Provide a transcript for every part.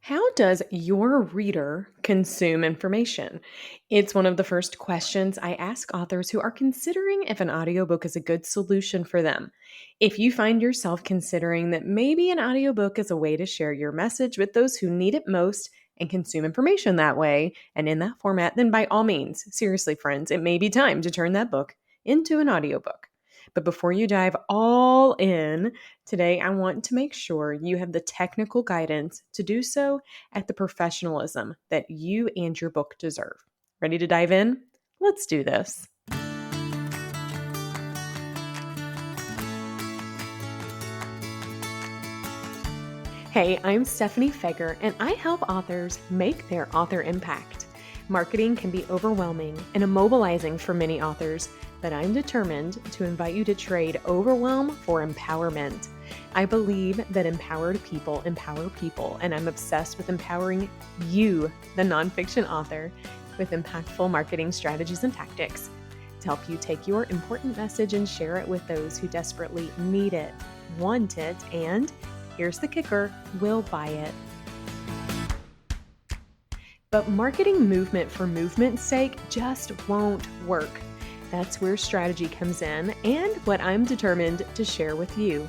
How does your reader consume information? It's one of the first questions I ask authors who are considering if an audiobook is a good solution for them. If you find yourself considering that maybe an audiobook is a way to share your message with those who need it most and consume information that way and in that format, then by all means, seriously, friends, it may be time to turn that book into an audiobook. But before you dive all in, today I want to make sure you have the technical guidance to do so at the professionalism that you and your book deserve. Ready to dive in? Let's do this. Hey, I'm Stephanie Feger, and I help authors make their author impact. Marketing can be overwhelming and immobilizing for many authors, but I'm determined to invite you to trade overwhelm for empowerment. I believe that empowered people empower people, and I'm obsessed with empowering you, the nonfiction author, with impactful marketing strategies and tactics to help you take your important message and share it with those who desperately need it, want it, and here's the kicker, will buy it. But marketing movement for movement's sake just won't work. That's where strategy comes in and what I'm determined to share with you.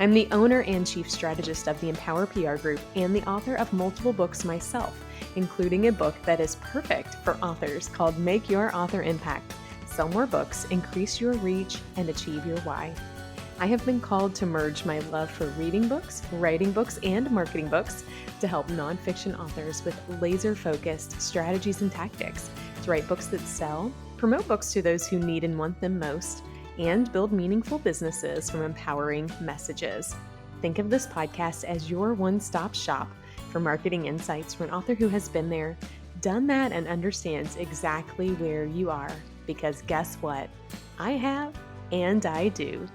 I'm the owner and chief strategist of the Empower PR Group and the author of multiple books myself, including a book that is perfect for authors called Make Your Author Impact. Sell more books, increase your reach, and achieve your why. I have been called to merge my love for reading books, writing books, and marketing books to help nonfiction authors with laser-focused strategies and tactics to write books that sell, promote books to those who need and want them most, and build meaningful businesses from empowering messages. Think of this podcast as your one-stop shop for marketing insights for an author who has been there, done that, and understands exactly where you are. Because guess what? I have, and I do.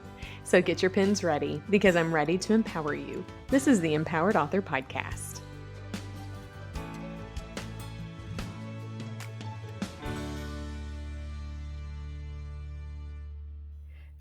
So get your pens ready because I'm ready to empower you. This is the Empowered Author Podcast.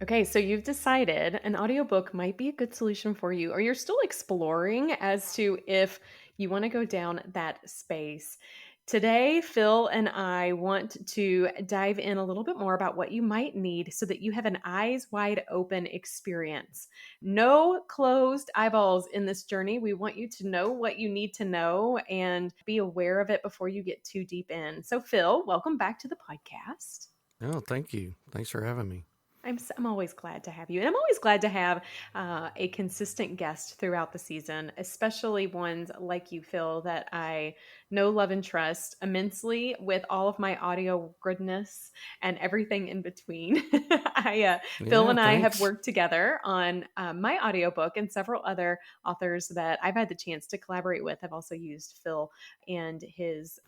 Okay, so you've decided an audiobook might be a good solution for you, or you're still exploring as to if you want to go down that space. Today, Phil and I want to dive in a little bit more about what you might need so that you have an eyes wide open experience. No closed eyeballs in this journey. We want you to know what you need to know and be aware of it before you get too deep in. So, Phil, welcome back to the podcast. Oh, thank you. Thanks for having me. I'm always glad to have you. And I'm always glad to have a consistent guest throughout the season, especially ones like you, Phil, that I know, love, and trust immensely with all of my audio goodness and everything in between. Phil Yeah, and I have thanks. worked together on my audiobook, and several other authors that I've had the chance to collaborate with have also used Phil and his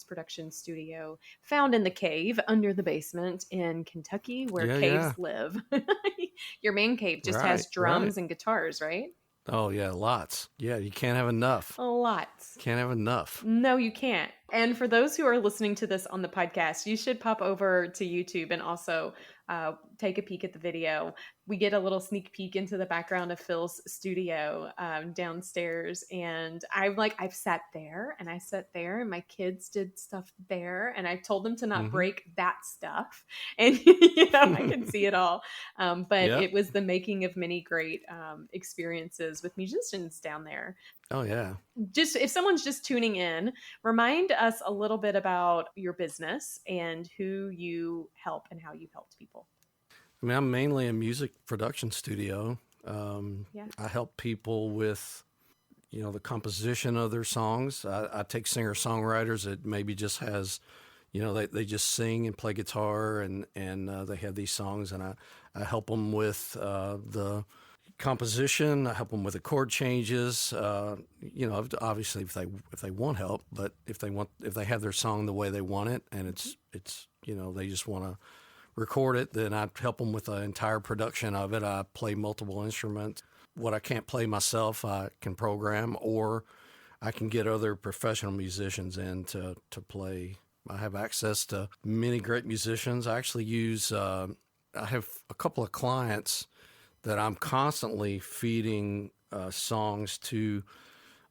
production studio found in the cave under the basement in Kentucky where Yeah, caves yeah. live. Your man cave just Right, has right. drums and guitars, right? Oh, yeah, lots. Yeah, you can't have enough. Lots. Can't have enough. No, you can't. And for those who are listening to this on the podcast, you should pop over to YouTube and also take a peek at the video. We get a little sneak peek into the background of Phil's studio downstairs. And I've sat there and I sat there and my kids did stuff there. And I told them to not Mm-hmm. break that stuff. And, I can see it all. But Yep. it was the making of many great experiences with musicians down there. Oh, yeah. Just if someone's just tuning in, remind us a little bit about your business and who you help and how you've helped people. I mean, I'm mainly a music production studio. Yeah. I help people with, the composition of their songs. I take singer-songwriters that maybe just has, they just sing and play guitar and they have these songs, and I help them with the composition. I help them with the chord changes. Obviously if they want help, but if they have their song the way they want it, and it's they just want to record it, then I help them with the entire production of it. I play multiple instruments. What I can't play myself, I can program, or I can get other professional musicians in to play. I have access to many great musicians. I actually use. I have a couple of clients that I'm constantly feeding songs to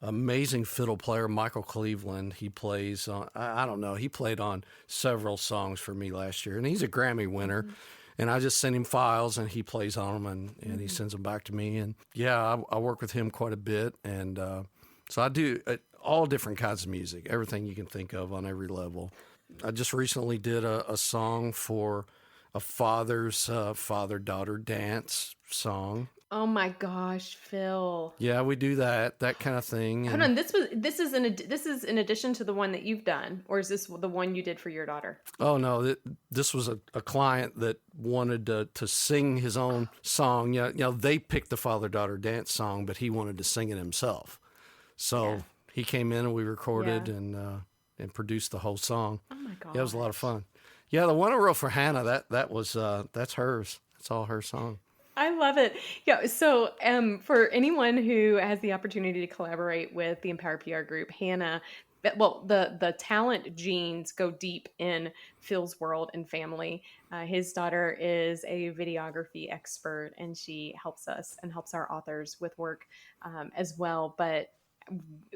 amazing fiddle player, Michael Cleveland. He plays on, I don't know, he played on several songs for me last year, and he's a Grammy winner. And I just send him files, and he plays on them, and he sends them back to me. And yeah, I work with him quite a bit. And so I do all different kinds of music, everything you can think of on every level. I just recently did a song for a father's father-daughter dance song. Oh my gosh, Phil. Yeah, we do that kind of thing. Hold on, this is in addition to the one that you've done, or is this the one you did for your daughter? Oh no, this was a client that wanted to sing his own song. You know, they picked the father-daughter dance song, but he wanted to sing it himself. So he came in and we recorded and produced the whole song. Oh my god, yeah, it was a lot of fun. Yeah, the one I wrote for Hannah, that's hers. That's all her song. I love it. Yeah. So, for anyone who has the opportunity to collaborate with the Empower PR group, Hannah, well, the talent genes go deep in Phil's world and family. His daughter is a videography expert, and she helps us and helps our authors with work as well. But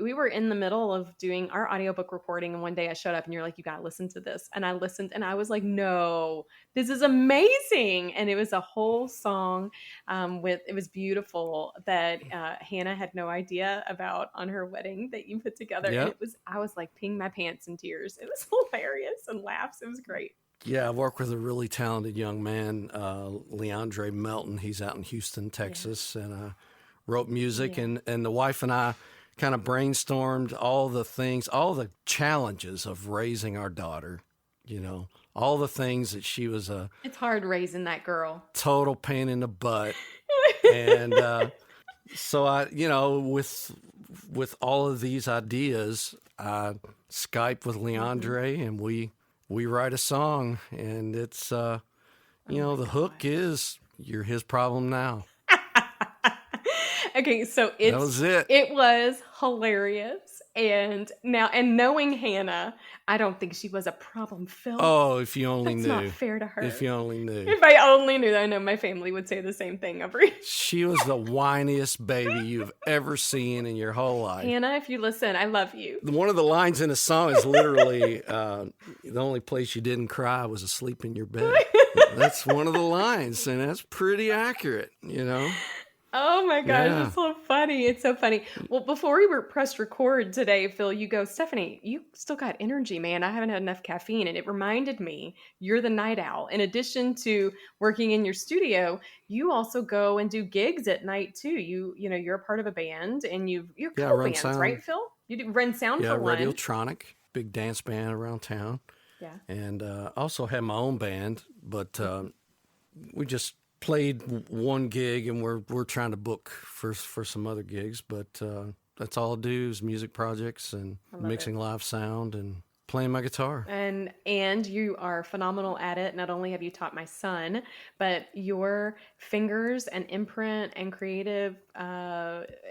we were in the middle of doing our audiobook recording, and one day I showed up and you're like, you got to listen to this. And I listened and I was like, no, this is amazing. And it was a whole song it was beautiful that Hannah had no idea about on her wedding that you put together. Yep. And I was like peeing my pants in tears. It was hilarious and laughs. It was great. Yeah, I work with a really talented young man, Leandre Melton. He's out in Houston, Texas, and I wrote music, and the wife and I kind of brainstormed all the things, all the challenges of raising our daughter, all the things that she was it's hard raising that girl. Total pain in the butt. And so I, with all of these ideas, I Skype with Leandre and we write a song, and it's, the hook is you're his problem now. Okay, so that was it. It was hilarious, and knowing Hannah, I don't think she was a problem, Phil. Oh, if you only That's knew. Not fair to her. If you only knew. If I only knew, I know my family would say the same thing every. She was the whiniest baby you've ever seen in your whole life. Hannah, if you listen, I love you. One of the lines in the song is literally the only place you didn't cry was asleep in your bed. That's one of the lines, and that's pretty accurate, Oh my gosh, Yeah. It's so funny. It's so funny. Well, before we were pressed record today, Phil, you go, Stephanie, you still got energy, man. I haven't had enough caffeine. And it reminded me, you're the night owl. In addition to working in your studio, you also go and do gigs at night too. You're a part of a band, and you're co-bands, right, Phil? You do run sound for one. Yeah, Radiotronic, big dance band around town. Yeah. And also have my own band, but we just played one gig, and we're trying to book for some other gigs, but that's all I do is music projects and mixing live sound and playing my guitar. And you are phenomenal at it. Not only have you taught my son, but your fingers and imprint and creative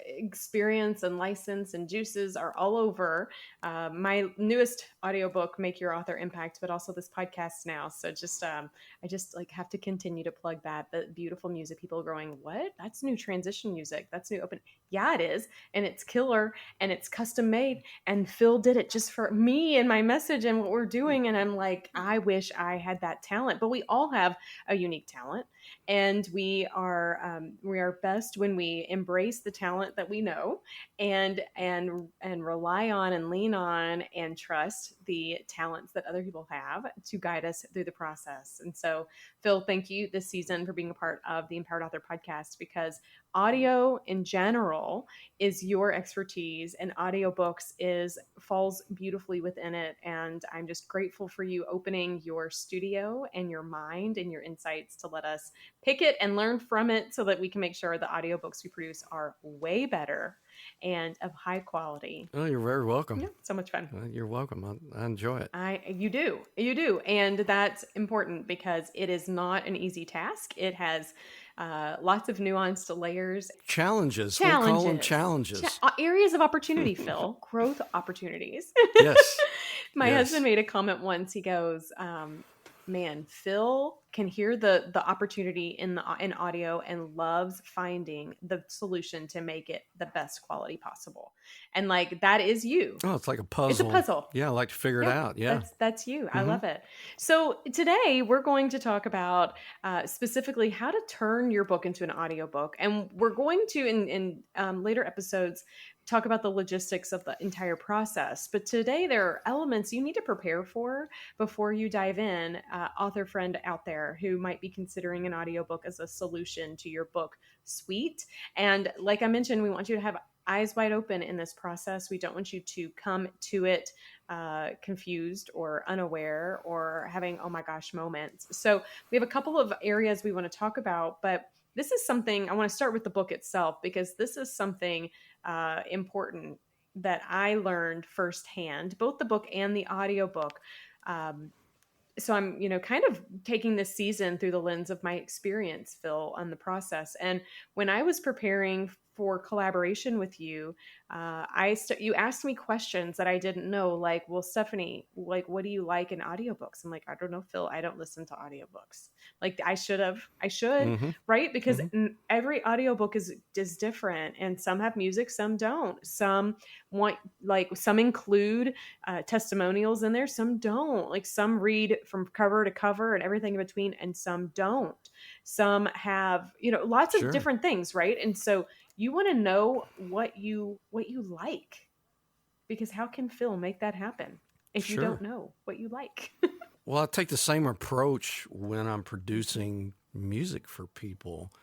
experience and license and juices are all over my newest audiobook, Make Your Author Impact, but also this podcast now. So I just have to continue to plug that. The beautiful music, people are going, what? That's new transition music. That's new open. Yeah, it is. And it's killer, and it's custom made. And Phil did it just for me and my message and what we're doing. And I'm like, I wish I had that talent, but we all have a unique talent, and we are best when we embrace the talent that we know and rely on and lean on and trust the talents that other people have to guide us through the process. And so, Phil, thank you this season for being a part of the Empowered Author podcast, because audio in general is your expertise, and audiobooks falls beautifully within it. And I'm just grateful for you opening your studio and your mind and your insights to let us pick it and learn from it, so that we can make sure the audiobooks we produce are way better and of high quality. Oh, you're very welcome. Yeah, so much fun. You're welcome. I enjoy it. You do. And that's important, because it is not an easy task. It has lots of nuanced layers. Challenges. We'll call them challenges. Areas of opportunity, Phil. Growth opportunities. Yes. My husband made a comment once. He goes, man, Phil can hear the opportunity in audio and loves finding the solution to make it the best quality possible. And like that is you. Oh, it's like a It's a puzzle. puzzle. Yeah, I like to figure it Yeah, out. Yeah. that's you. I Hmm. love it. So today we're going to talk about specifically how to turn your book into an audiobook, and we're going to in later episodes talk about the logistics of the entire process. But today there are elements you need to prepare for before you dive in. Author friend out there who might be considering an audiobook as a solution to your book suite, and like I mentioned, we want you to have eyes wide open in this process. We don't want you to come to it confused or unaware or having oh my gosh moments. So we have a couple of areas we want to talk about, but this is something I want to start with the book itself because this is something important that I learned firsthand, both the book and the audiobook. So I'm, kind of taking this season through the lens of my experience, Phil, on the process. And when I was preparing for collaboration with you, you asked me questions that I didn't know, like, well, Stephanie, like, what do you like in audiobooks? I'm like, I don't know, Phil, I don't listen to audiobooks. Like I should, Hmm. right? Because Hmm. every audiobook is different, and some have music, some don't. Some want like some include testimonials in there, some don't. Like some read from cover to cover and everything in between, and some don't. Some have, lots of Sure. different things, right? And so you want to know what you like, because how can Phil make that happen if you don't Sure. know what you like? Well, I take the same approach when I'm producing music for people.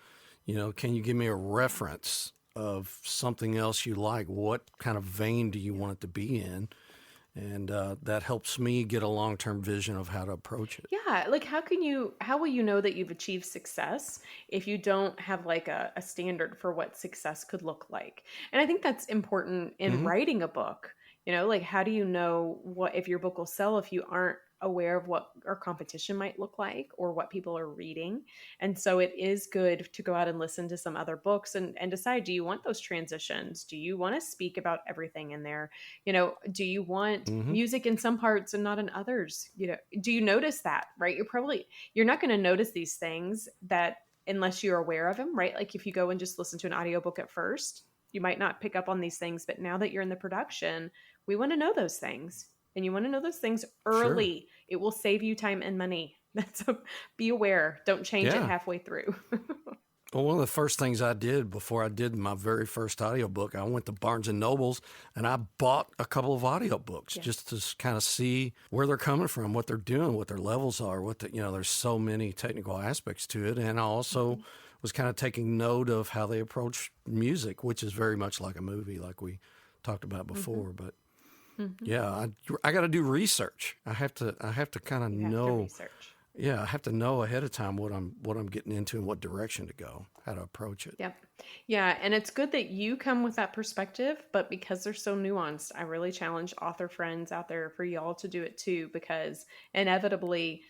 Can you give me a reference of something else you like? What kind of vein do you want it to be in? And that helps me get a long-term vision of how to approach it. Yeah, like how will you know that you've achieved success if you don't have like a standard for what success could look like? And I think that's important in Hmm. writing a book. Like how do you know what if your book will sell if you aren't aware of what our competition might look like or what people are reading? And so it is good to go out and listen to some other books and decide, do you want those transitions? Do you want to speak about everything in there? Do you want Hmm. music in some parts and not in others? Do you notice that, right? You're not going to notice these things that unless you're aware of them, right? Like if you go and just listen to an audiobook at first, you might not pick up on these things, but now that you're in the production, we want to know those things. And you want to know those things Sure. early. It will save you time and money. Be aware. Don't change it Yeah. halfway through. Well, one of the first things I did before I did my very first audiobook, I went to Barnes and Nobles and I bought a couple of audiobooks Yes. just to kind of see where they're coming from, what they're doing, what their levels are, there's so many technical aspects to it. And I also was kind of taking note of how they approach music, which is very much like a movie, like we talked about Mm-hmm. before. But Mm-hmm. yeah, I got to do research. I have to kind of You have to know. research. Yeah, I have to know ahead of time what I'm getting into and what direction to go, how to approach it. Yep. Yeah, and it's good that you come with that perspective, but because they're so nuanced, I really challenge author friends out there for y'all to do it too, because inevitably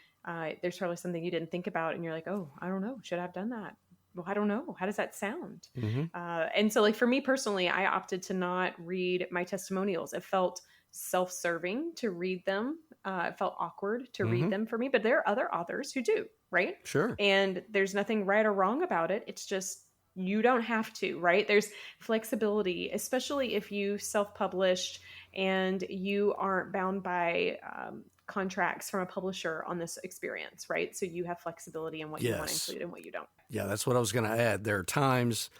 there's probably something you didn't think about and you're like, oh, I don't know, should I have done that? Well, I don't know. How does that sound? Hmm. And so, like, for me personally, I opted to not read my testimonials. It felt self serving to read them. It felt awkward to read Hmm. them for me, but there are other authors who do, right? Sure. And there's nothing right or wrong about it. It's just you don't have to, right? There's flexibility, especially if you self published and you aren't bound by contracts from a publisher on this experience, right? So you have flexibility in what you want to Yes. include and what you don't. Yeah, that's what I was going to add. There are times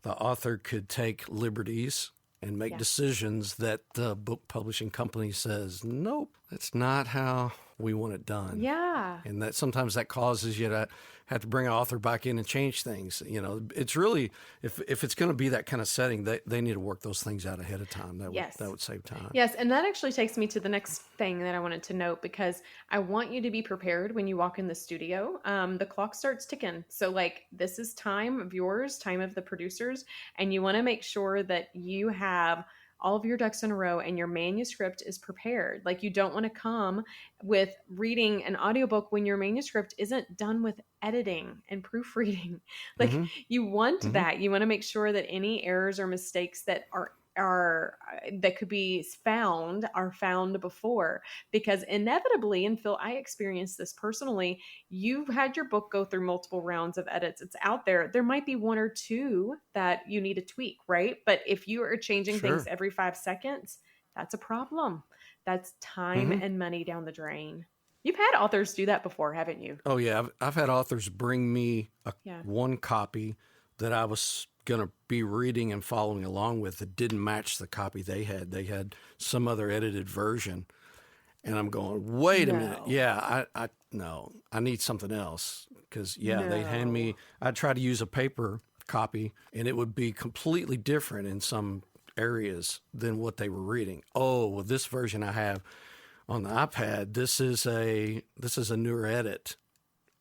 the author could take liberties and make Yeah. decisions that the book publishing company says, nope, that's not how we want it done. Yeah. And that sometimes that causes you to have to bring an author back in and change things. It's really, if it's going to be that kind of setting, they need to work those things out ahead of time. Yes. That would save time. Yes, and that actually takes me to the next thing that I wanted to note, because I want you to be prepared when you walk in the studio. The clock starts ticking. So, like, this is time of yours, time of the producers, and you want to make sure that you have all of your ducks in a row and your manuscript is prepared. Like, you don't want to come with reading an audiobook when your manuscript isn't done with editing and proofreading. Like, Hmm. you want Hmm. that. You want to make sure that any errors or mistakes that are are that could be found are found before, because inevitably, and Phil, I experienced this personally, you've had your book go through multiple rounds of edits. It's out there might be one or two that you need to tweak, right? But if you are changing things Sure. every 5 seconds, that's a problem. That's time Hmm. and money down the drain. You've had authors do that before, haven't you? Oh yeah, I've had authors bring me Yeah. one copy that I was going to be reading and following along with that didn't match the copy they had. They had some other edited version, and I'm going, wait a minute, No. yeah, I no, I need something else because yeah, they'd hand No. me. I'd try to use a paper copy, and it would be completely different in some areas than what they were reading. Oh, well, this version I have on the iPad, this is a newer edit.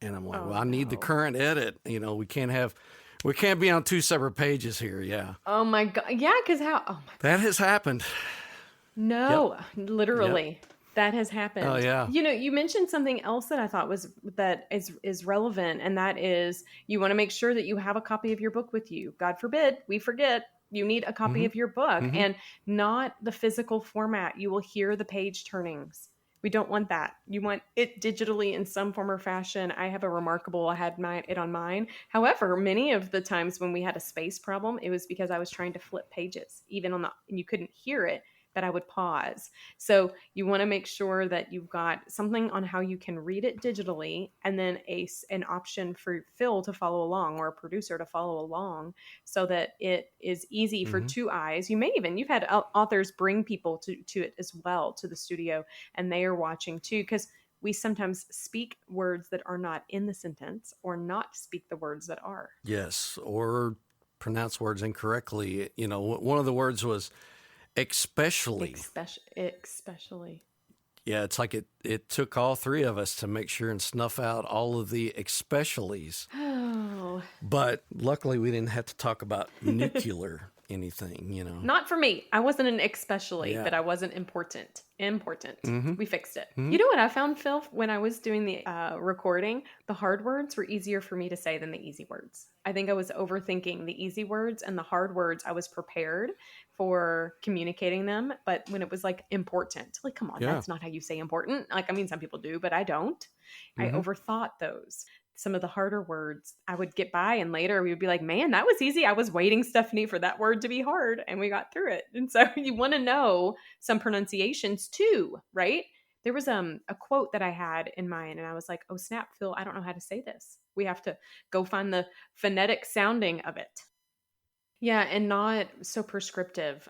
And I'm like, Oh well, I need the no. current edit. We can't be on two separate pages here. Yeah. Oh my God. Yeah, because how? Oh my That has happened. Yep. No, Yep. literally. That has Oh happened. yeah. You know, you mentioned something else that I thought was that is relevant, and that is you want to make sure that you have a copy of your book with you. God forbid we forget. You need a copy Mm-hmm. of your book, Mm-hmm. and not the physical format. You will hear the page turnings. We don't want that. You want it digitally in some form or fashion. I have a remarkable, I had it on mine. However, many of the times when we had a space problem, it was because I was trying to flip pages, even on and you couldn't hear it, that I would pause. So you want to make sure that you've got something on how you can read it digitally, and then an option for Phil to follow along or a producer to follow along, so that it is easy for Mm-hmm. two eyes. You've had authors bring people to it as well, to the studio, and they are watching too, because we sometimes speak words that are not in the sentence or not speak the words that are. Yes. Or pronounce words incorrectly. One of the words was especially. Especially. Yeah. It's like it took all three of us to make sure and snuff out all of the especiallys. Oh. But luckily we didn't have to talk about nuclear anything. Not for me. I wasn't an especially, Yeah. but I wasn't important. Important. Mm-hmm. We fixed it. Mm-hmm. You know what I found, Phil, when I was doing the recording? The hard words were easier for me to say than the easy words. I think I was overthinking the easy words, and the hard words, I was prepared for communicating them. But when it was like important, like, come on, Yeah. that's not how you say important. Like, I mean, some people do, but I don't. I Mm-hmm. overthought those. Some of the harder words I would get by, and later we would be like, man, that was easy. I was waiting, Stephanie, for that word to be hard, and we got through it. And so you want to know some pronunciations too, right? There was a quote that I had in mind, and I was like, oh snap, Phil, I don't know how to say this. We have to go find the phonetic sounding of it. Yeah, and not so prescriptive.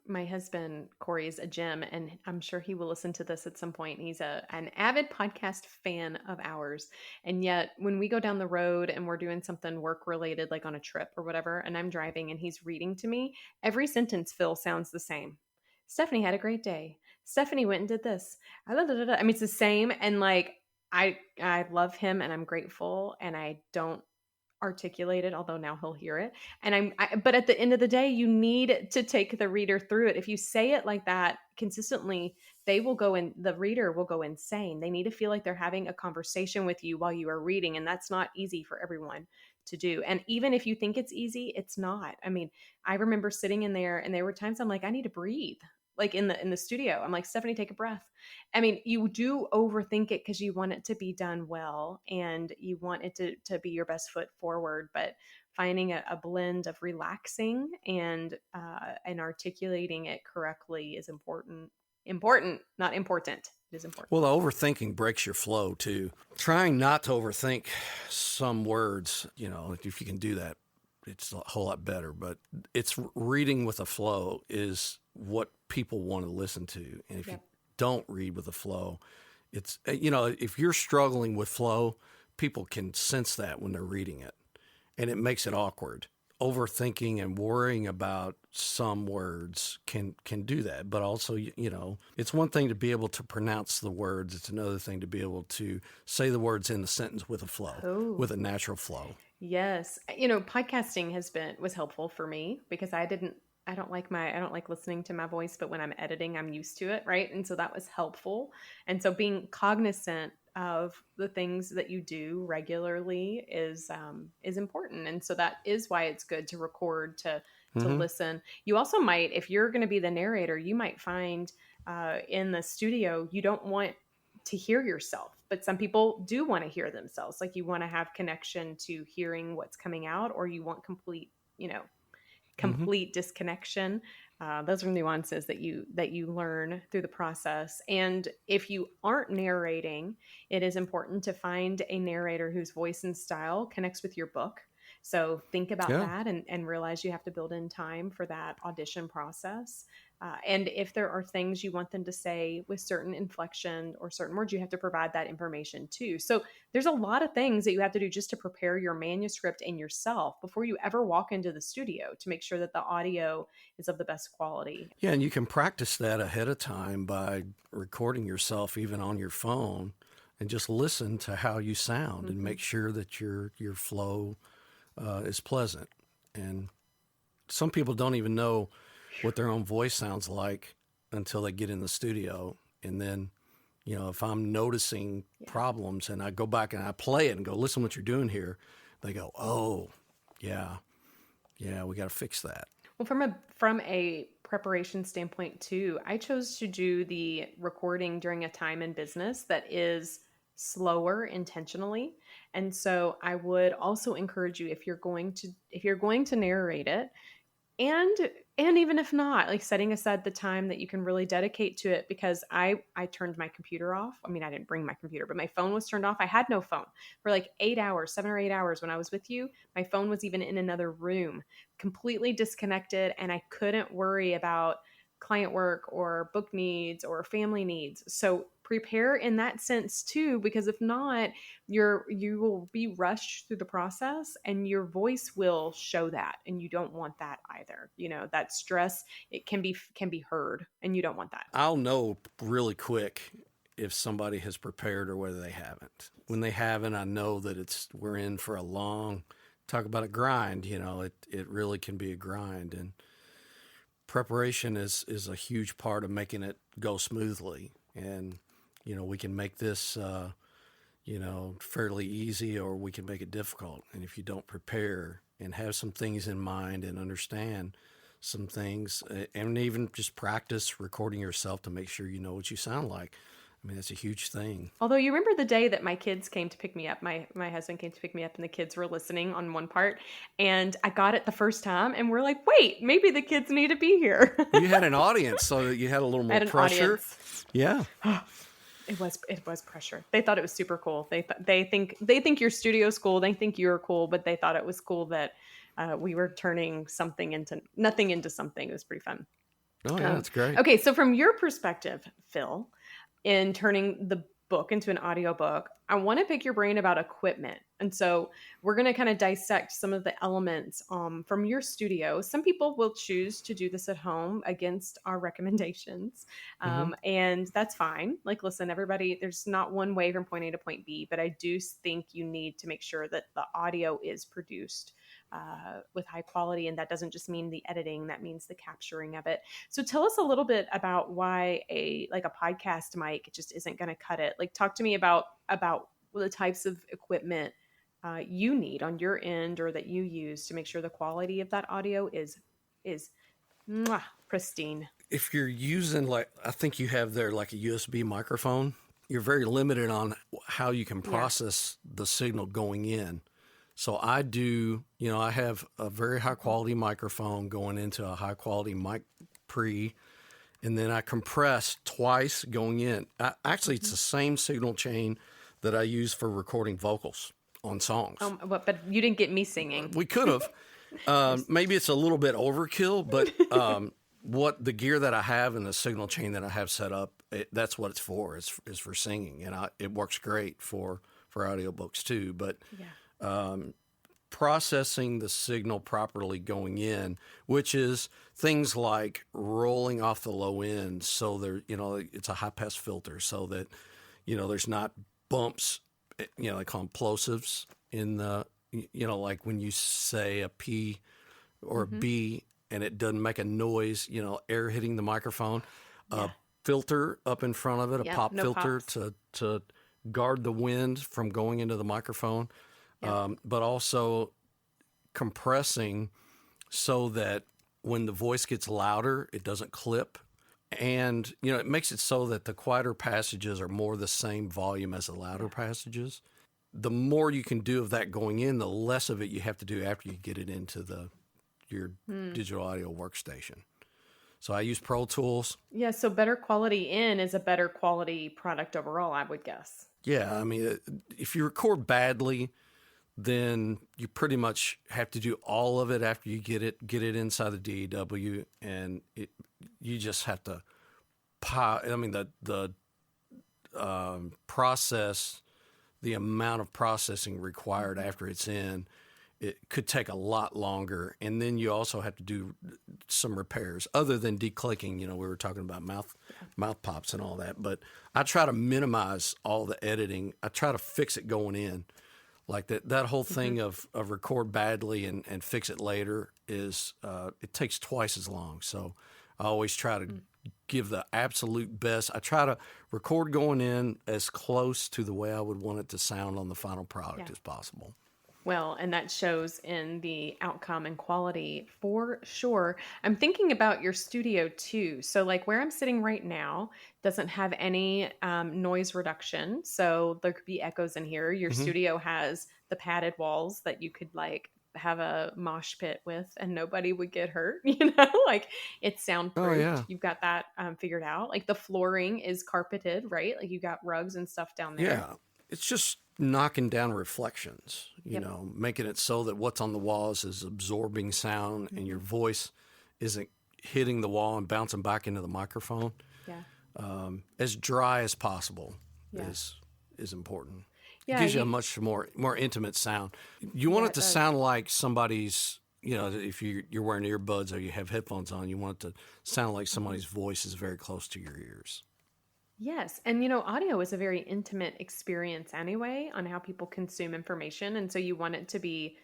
My husband Corey is a gym, and I'm sure he will listen to this at some point. He's an avid podcast fan of ours, and yet when we go down the road and we're doing something work related, like on a trip or whatever, and I'm driving and he's reading to me, every sentence, Phil, sounds the same. Stephanie had a great day. Stephanie went and did this. I mean, it's the same, and like I love him, and I'm grateful, and I don't articulated, although now he'll hear it. And but at the end of the day, you need to take the reader through it. If you say it like that consistently, the reader will go insane. They need to feel like they're having a conversation with you while you are reading. And that's not easy for everyone to do. And even if you think it's easy, it's not. I mean, I remember sitting in there, and there were times I'm like, I need to breathe. Like in the studio, I'm like, Stephanie, take a breath. I mean, you do overthink it because you want it to be done well, and you want it to be your best foot forward. But finding a blend of relaxing and articulating it correctly is important. Important, not important. It is important. Well, the overthinking breaks your flow too. Trying not to overthink some words, if you can do that, it's a whole lot better. But it's reading with a flow is what people want to listen to. And if you don't read with a flow, it's, if you're struggling with flow, people can sense that when they're reading it, and it makes it awkward. Overthinking and worrying about some words can do that. But also, it's one thing to be able to pronounce the words. It's another thing to be able to say the words in the sentence with a flow, with a natural flow. Yes. Podcasting was helpful for me because I don't like listening to my voice, but when I'm editing, I'm used to it. Right. And so that was helpful. And so being cognizant of the things that you do regularly is important. And so that is why it's good to record, to to listen. You also might, if you're going to be the narrator, you might find in the studio, you don't want to hear yourself, but some people do want to hear themselves. Like you want to have connection to hearing what's coming out, or you want complete, complete disconnection. Those are nuances that you learn through the process. And if you aren't narrating, it is important to find a narrator whose voice and style connects with your book. So think about Yeah. that and realize you have to build in time for that audition process. And if there are things you want them to say with certain inflection or certain words, you have to provide that information too. So there's a lot of things that you have to do just to prepare your manuscript and yourself before you ever walk into the studio to make sure that the audio is of the best quality. Yeah, and you can practice that ahead of time by recording yourself even on your phone and just listen to how you sound and make sure that your flow is pleasant. And some people don't even know what their own voice sounds like until they get in the studio. And then, if I'm noticing problems and I go back and I play it and go, listen what you're doing here, they go, oh, yeah, we got to fix that. Well, from a preparation standpoint too, I chose to do the recording during a time in business that is slower intentionally. And so I would also encourage you, if you're going to narrate it, and even if not, like setting aside the time that you can really dedicate to it, because I turned my computer off. I mean, I didn't bring my computer, but my phone was turned off. I had no phone for like 7 or 8 hours when I was with you. My phone was even in another room, completely disconnected, and I couldn't worry about client work or book needs or family needs. So prepare in that sense too, because if not, you will be rushed through the process and your voice will show that, and you don't want that either. That stress, it can be heard, and you don't want that. I'll know really quick if somebody has prepared or whether they haven't. When they haven't, I know that we're in for a long, talk about a grind, it really can be a grind. And preparation is a huge part of making it go smoothly. And, we can make this, fairly easy, or we can make it difficult. And if you don't prepare and have some things in mind and understand some things, and even just practice recording yourself to make sure you know what you sound like. I mean, that's a huge thing. Although, you remember the day that my kids came to pick me up, my husband came to pick me up, and the kids were listening on one part, and I got it the first time, and we're like, wait, maybe the kids need to be here. You had an audience, so you had a little more pressure. Audience. Yeah. It was pressure. They thought it was super cool. They think your studio's cool. They think you're cool, but they thought it was cool that we were turning nothing into something. It was pretty fun. Oh yeah, that's great. Okay, so from your perspective, Phil, in turning the book into an audiobook, I want to pick your brain about equipment. And so we're going to kind of dissect some of the elements from your studio. Some people will choose to do this at home against our recommendations. And that's fine. Like, listen, everybody, there's not one way from point A to point B, but I do think you need to make sure that the audio is produced with high quality. And that doesn't just mean the editing, that means the capturing of it. So tell us a little bit about why a podcast mic just isn't going to cut it. Like, talk to me about the types of equipment you need on your end, or that you use to make sure the quality of that audio is pristine. If you're using, I think you have there like a USB microphone, you're very limited on how you can process the signal going in. So I have a very high quality microphone going into a high quality mic pre, and then I compress twice going in. Actually, it's the same signal chain that I use for recording vocals on songs. But you didn't get me singing. We could have. Maybe it's a little bit overkill, but what the gear that I have and the signal chain that I have set up, that's what it's for. Is for singing, and it works great for audiobooks too. But processing the signal properly going in, which is things like rolling off the low end, so there, it's a high pass filter, so that there's not bumps. They call them plosives in the, like when you say a P or a B and it doesn't make a noise, air hitting the microphone, a filter up in front of it, a pop filter to guard the wind from going into the microphone, but also compressing so that when the voice gets louder, it doesn't clip. And, it makes it so that the quieter passages are more the same volume as the louder passages. The more you can do of that going in, the less of it you have to do after you get it into your digital audio workstation. So I use Pro Tools. Yeah, so better quality in is a better quality product overall, I would guess. Yeah, I mean, if you record badly, then you pretty much have to do all of it after you get it inside the DAW, and you just have to the process, the amount of processing required after it's in, it could take a lot longer. And then you also have to do some repairs other than declicking. We were talking about mouth pops and all that, but I try to minimize all the editing. I try to fix it going in. Like that whole thing of record badly and fix it later is, it takes twice as long. So I always try to give the absolute best. I try to record going in as close to the way I would want it to sound on the final product as possible. Well, and that shows in the outcome and quality for sure. I'm thinking about your studio too. So like where I'm sitting right now doesn't have any noise reduction. So there could be echoes in here. Your studio has the padded walls that you could like have a mosh pit with and nobody would get hurt, like it's soundproof. Oh, yeah. You've got that figured out. Like the flooring is carpeted, right? Like you got rugs and stuff down there. Yeah. It's just knocking down reflections, making it so that what's on the walls is absorbing sound and your voice isn't hitting the wall and bouncing back into the microphone. Yeah. As dry as possible is important. Yeah, It gives you a much more intimate sound. You want it to sound like somebody's, if you're wearing earbuds or you have headphones on, you want it to sound like somebody's voice is very close to your ears. Yes. And, audio is a very intimate experience anyway on how people consume information. And so you want it to be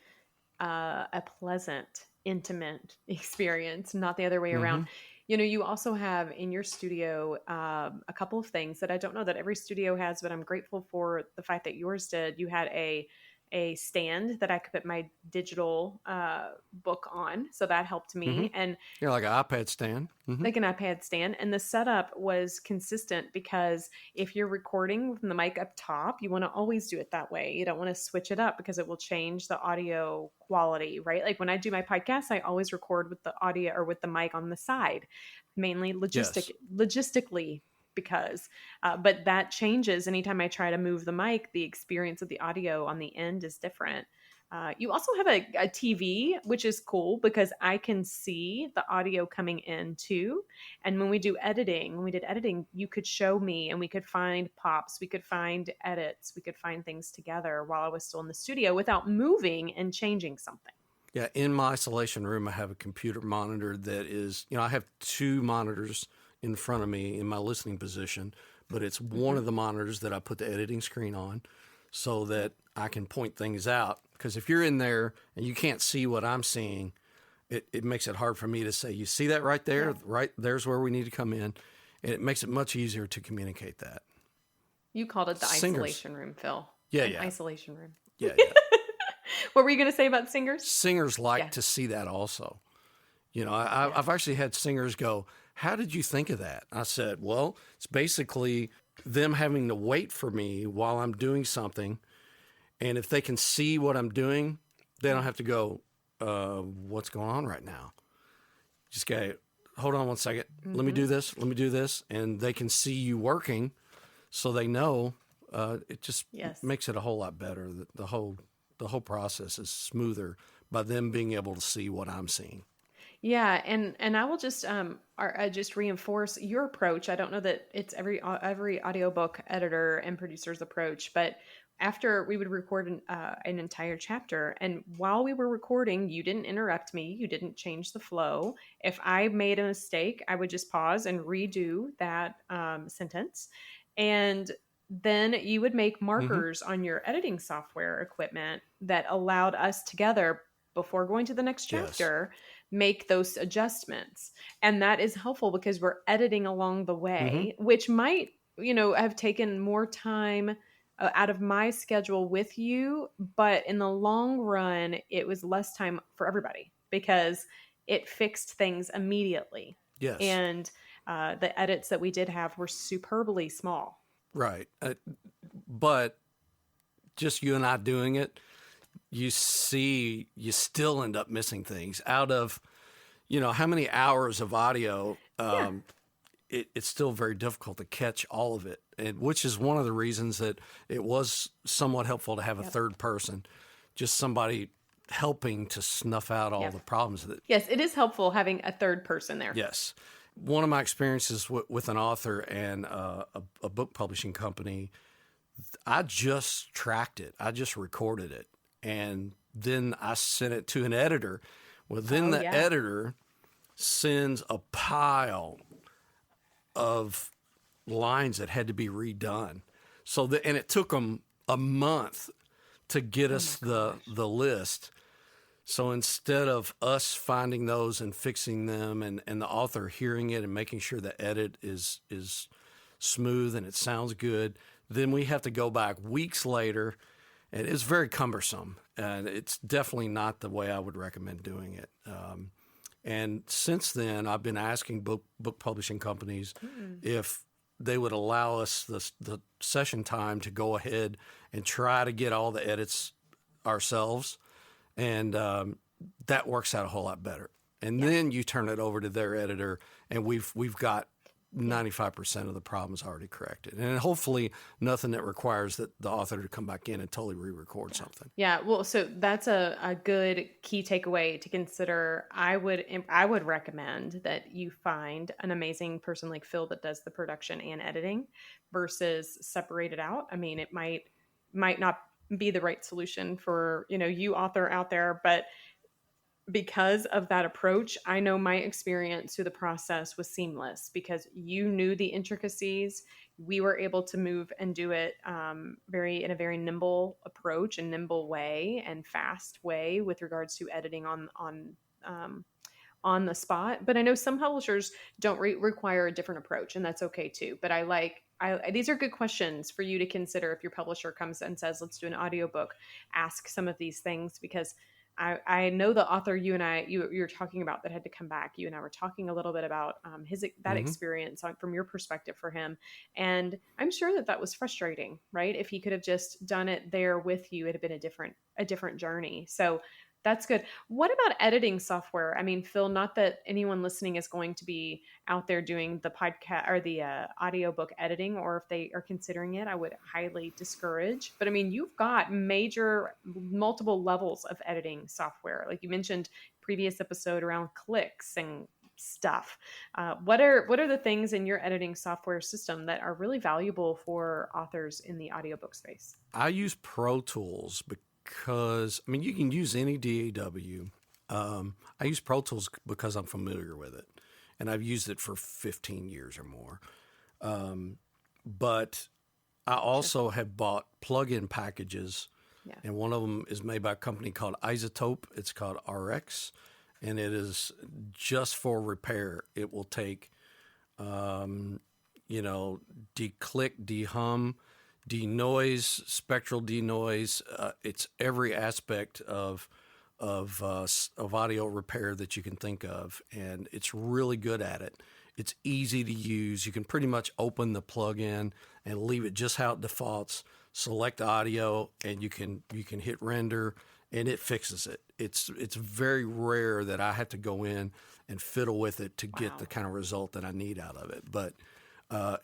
a pleasant, intimate experience, not the other way around. You also have in your studio a couple of things that I don't know that every studio has, but I'm grateful for the fact that yours did. You had a stand that I could put my digital book on. So that helped me. And like an iPad stand. like an iPad stand. And the setup was consistent because if you're recording from the mic up top, you want to always do it that way. You don't want to switch it up because it will change the audio quality, right? Like when I do my podcast, I always record with the audio or with the mic on the side, mainly logistically because, but that changes anytime I try to move the mic. The experience of the audio on the end is different. You also have a TV, which is cool because I can see the audio coming in too. And when we did editing, you could show me and we could find pops, we could find edits, we could find things together while I was still in the studio without moving and changing something. Yeah, in my isolation room, I have a computer monitor that is, I have two monitors in front of me in my listening position, but it's one of the monitors that I put the editing screen on so that I can point things out. Because if you're in there and you can't see what I'm seeing, it makes it hard for me to say, you see that right there? Yeah. Right there's where we need to come in. And it makes it much easier to communicate that. You called it the isolation room, Phil. Yeah, Isolation room. Yeah. What were you going to say about singers? Singers like to see that also. I've actually had singers go, how did you think of that? I said, well, it's basically them having to wait for me while I'm doing something. And if they can see what I'm doing, they don't have to go, what's going on right now? Just go, hold on one second. Let me do this. And they can see you working so they know. It just makes it a whole lot better. The whole process is smoother by them being able to see what I'm seeing. Yeah, and I will just reinforce your approach. I don't know that it's every audiobook editor and producer's approach, but after we would record an entire chapter, and while we were recording, you didn't interrupt me, you didn't change the flow. If I made a mistake, I would just pause and redo that sentence, and then you would make markers on your editing software equipment that allowed us together before going to the next chapter, make those adjustments. And that is helpful because we're editing along the way, which might, have taken more time out of my schedule with you. But in the long run, it was less time for everybody because it fixed things immediately. Yes. And the edits that we did have were superbly small. Right. But just you and I doing it, you still end up missing things out of, how many hours of audio. It's still very difficult to catch all of it, and which is one of the reasons that it was somewhat helpful to have a third person, just somebody helping to snuff out all the problems that. Yes, it is helpful having a third person there. Yes. One of my experiences with an author and a book publishing company, I just tracked it. I just recorded it. And then I sent it to an editor. Well, then the editor sends a pile of lines that had to be redone. And it took them a month to get us the list. So instead of us finding those and fixing them and the author hearing it and making sure the edit is smooth and it sounds good, then we have to go back weeks later, and it's very cumbersome. And it's definitely not the way I would recommend doing it. And since then, I've been asking book publishing companies if they would allow us the session time to go ahead and try to get all the edits ourselves. And that works out a whole lot better. And then you turn it over to their editor, and we've got 95% of the problems already corrected. And hopefully nothing that requires the author to come back in and totally re-record something. Yeah, well, so that's a good key takeaway to consider. I would recommend that you find an amazing person like Phil that does the production and editing versus separate it out. I mean, it might not be the right solution for, you author out there, but because of that approach, I know my experience through the process was seamless because you knew the intricacies. We were able to move and do it in a very nimble approach and nimble way and fast way with regards to editing on the spot. But I know some publishers don't require a different approach, and that's okay too. But these are good questions for you to consider if your publisher comes and says, let's do an audiobook. Ask some of these things because I know the author you were talking about that had to come back. You and I were talking a little bit about that experience from your perspective for him. And I'm sure that was frustrating, right? If he could have just done it there with you, it'd have been a different journey. So that's good. What about editing software? I mean, Phil, not that anyone listening is going to be out there doing the podcast or the audiobook editing, or if they are considering it, I would highly discourage. But I mean, you've got multiple levels of editing software. Like you mentioned previous episode around clicks and stuff. What are the things in your editing software system that are really valuable for authors in the audiobook space? I use Pro Tools because, you can use any DAW. I use Pro Tools because I'm familiar with it, and I've used it for 15 years or more. But I also have bought plug-in packages, and one of them is made by a company called Isotope. It's called RX, and it is just for repair. It will take, declick, dehum, denoise, spectral denoise. It's every aspect of audio repair that you can think of, and it's really good at it. It's easy to use. You can pretty much open the plug-in and leave it just how it defaults. Select audio, and you can hit render, and it fixes it. It's very rare that I have to go in and fiddle with it to get the kind of result that I need out of it. But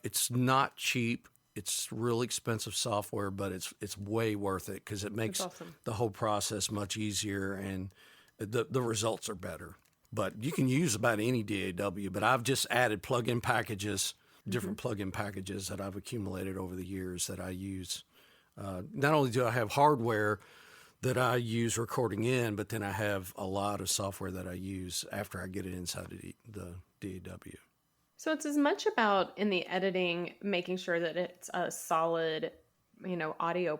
it's not cheap. It's really expensive software, but it's way worth it because it makes the whole process much easier, and the results are better. But you can use about any DAW, but I've just added plug-in packages, different plug-in packages that I've accumulated over the years that I use. Not only do I have hardware that I use recording in, but then I have a lot of software that I use after I get it inside the DAW. So it's as much about in the editing, making sure that it's a solid, audio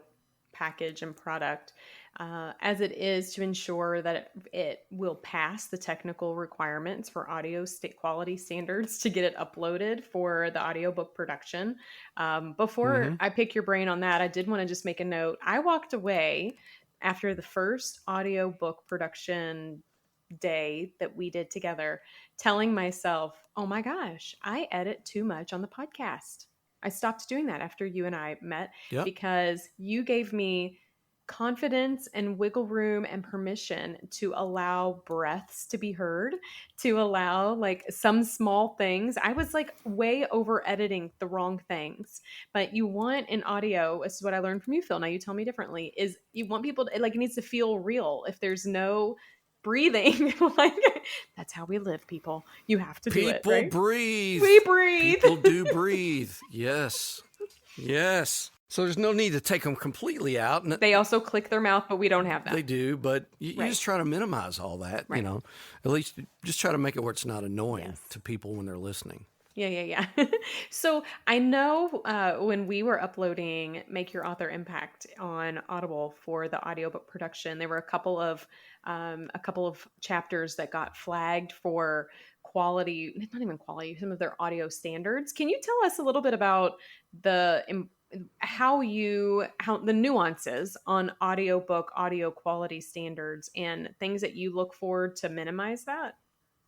package and product, as it is to ensure that it will pass the technical requirements for audio quality standards to get it uploaded for the audiobook production. Before I pick your brain on that, I did want to just make a note. I walked away after the first audiobook production day that we did together, telling myself, oh my gosh, I edit too much on the podcast. I stopped doing that after you and I met Yep. because you gave me confidence and wiggle room and permission to allow breaths to be heard, to allow like some small things. I was like way over editing the wrong things. But you want in audio, this is what I learned from you, Phil. Now you tell me differently, is you want people to like, it needs to feel real. If there's no breathing, like that's how we live, people. You have to do it, People right? breathe. We breathe. People do breathe. Yes. Yes. So there's no need to take them completely out. And They also click their mouth, but we don't have that. they do, but you Right. just try to minimize all that, Right. At least just try to make it where it's not annoying Yes. to people when they're listening. Yeah. So I know when we were uploading Make Your Author Impact on Audible for the audiobook production, there were a couple of chapters that got flagged for quality, not even quality, some of their audio standards. Can you tell us a little bit about how the nuances on audiobook audio quality standards and things that you look for to minimize that?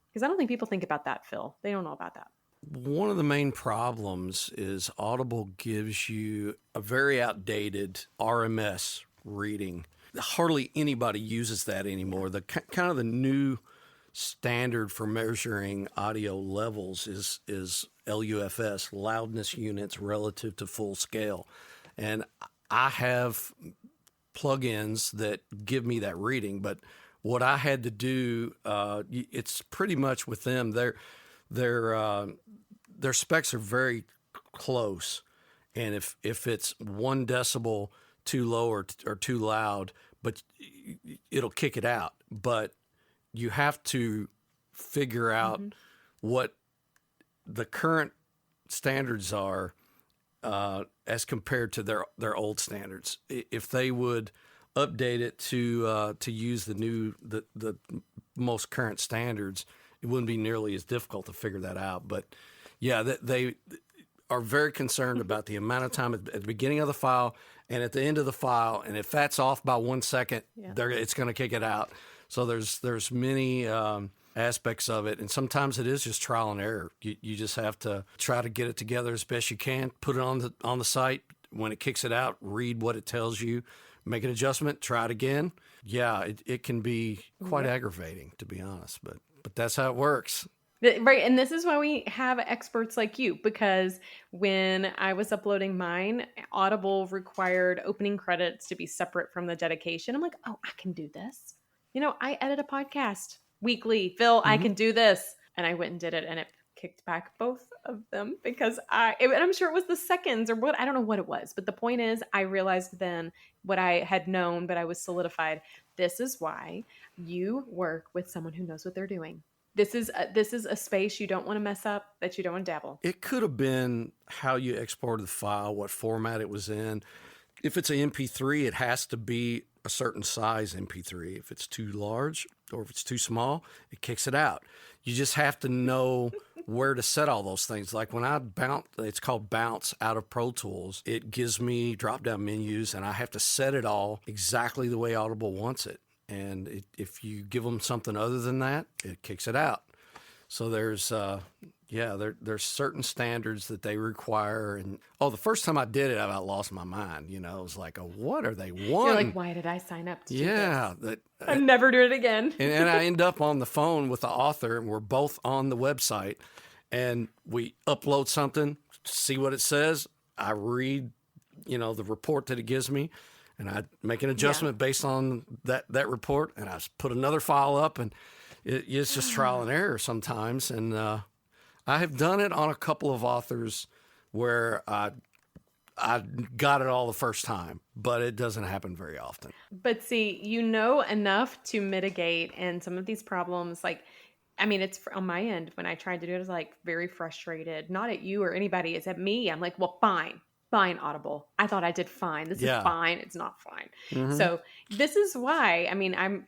Because I don't think people think about that, Phil. They don't know about that. One of the main problems is Audible gives you a very outdated RMS reading. Hardly anybody uses that anymore. The kind of the new standard for measuring audio levels is LUFS, loudness units relative to full scale. And I have plugins that give me that reading, but what I had to do, it's pretty much with them. Their specs are very close, and if it's 1 decibel too low or too loud, but it'll kick it out. But you have to figure out what the current standards are as compared to their old standards. If they would update it to use the most current standards, it wouldn't be nearly as difficult to figure that out. But yeah, they are very concerned about the amount of time at the beginning of the file and at the end of the file. And if that's off by 1 second, it's going to kick it out. So there's many aspects of it. And sometimes it is just trial and error. You just have to try to get it together as best you can, put it on the site. When it kicks it out, read what it tells you, make an adjustment, try it again. Yeah, it can be quite aggravating, to be honest, but that's how it works. Right. And this is why we have experts like you, because when I was uploading mine, Audible required opening credits to be separate from the dedication. I'm like, oh, I can do this. I edit a podcast weekly. Phil, I can do this. And I went and did it, and it kicked back both of them because and I'm sure it was the seconds or what, I don't know what it was. But the point is, I realized then what I had known, but I was solidified. This is why you work with someone who knows what they're doing. This is a space you don't want to mess up, that you don't want to dabble. It could have been how you exported the file, what format it was in. If it's an MP3, it has to be a certain size MP3. If it's too large or if it's too small, it kicks it out. You just have to know where to set all those things. Like when I it's called bounce out of Pro Tools. It gives me drop-down menus, and I have to set it all exactly the way Audible wants it. And if you give them something other than that, it kicks it out. So there's certain standards that they require. And the first time I did it, I about lost my mind. It was like, what are they wanting? You're like, why did I sign up to do this? I'll never do it again. and I end up on the phone with the author, and we're both on the website, and we upload something, see what it says. I read, the report that it gives me. And I make an adjustment based on that report, and I put another file up, and it's just trial and error sometimes. And I have done it on a couple of authors where I got it all the first time, but it doesn't happen very often. But see, enough to mitigate, and some of these problems, it's on my end. When I tried to do it, I was like very frustrated, not at you or anybody, it's at me. I'm like, well, fine, Audible. I thought I did fine. This is fine. It's not fine. Mm-hmm. So this is why,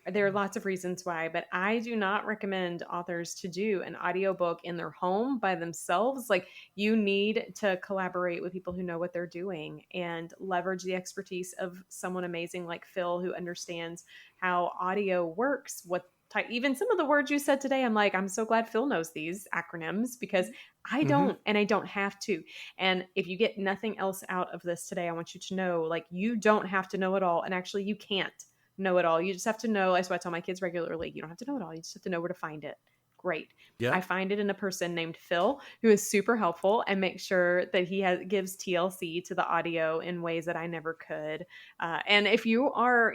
there are lots of reasons why, but I do not recommend authors to do an audiobook in their home by themselves. Like, you need to collaborate with people who know what they're doing and leverage the expertise of someone amazing like Phil, who understands how audio works, what type. Even some of the words you said today, I'm like, I'm so glad Phil knows these acronyms because I Hmm. don't, and I don't have to. And if you get nothing else out of this today, I want you to know, like, you don't have to know it all. And actually, you can't know it all. You just have to know. That's what I tell my kids regularly. You don't have to know it all. You just have to know where to find it. Great. Yeah. I find it in a person named Phil who is super helpful and makes sure that he gives TLC to the audio in ways that I never could. And if you are,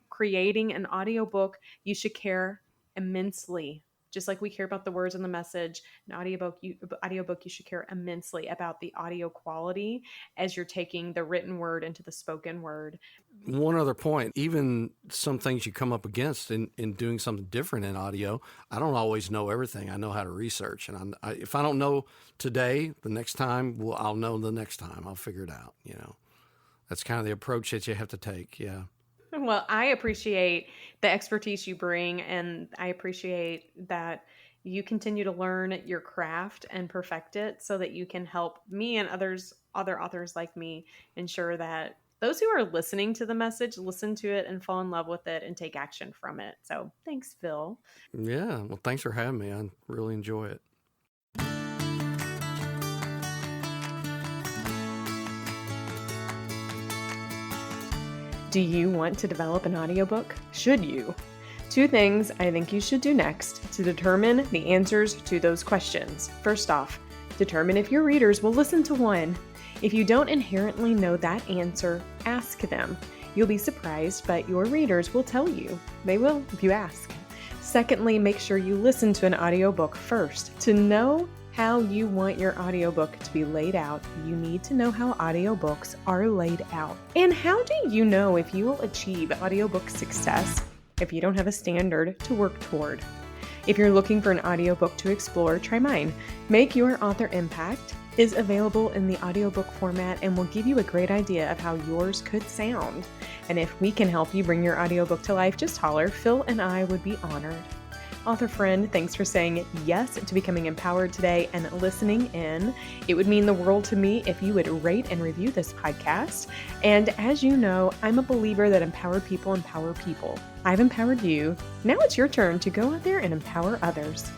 creating an audiobook, you should care immensely. Just like we care about the words and the message, an audiobook, you should care immensely about the audio quality as you're taking the written word into the spoken word. One other point, even some things you come up against in doing something different in audio, I don't always know everything. I know how to research. And if I don't know today, the next time, well, I'll know the next time. I'll figure it out. That's kind of the approach that you have to take. Yeah. Well, I appreciate the expertise you bring, and I appreciate that you continue to learn your craft and perfect it so that you can help me and other authors like me ensure that those who are listening to the message listen to it and fall in love with it and take action from it. So thanks, Phil. Yeah. Well, thanks for having me. I really enjoy it. Do you want to develop an audiobook? Should you? 2 things I think you should do next to determine the answers to those questions. First off, determine if your readers will listen to one. If you don't inherently know that answer, ask them. You'll be surprised, but your readers will tell you. They will if you ask. Secondly, make sure you listen to an audiobook first. To know how you want your audiobook to be laid out, you need to know how audiobooks are laid out. And how do you know if you will achieve audiobook success if you don't have a standard to work toward? If you're looking for an audiobook to explore, try mine. Make Your Author Impact is available in the audiobook format and will give you a great idea of how yours could sound. And if we can help you bring your audiobook to life, just holler. Phil and I would be honored. Author friend, thanks for saying yes to becoming empowered today and listening in. It would mean the world to me if you would rate and review this podcast. And as you know, I'm a believer that empowered people empower people. I've empowered you. Now it's your turn to go out there and empower others.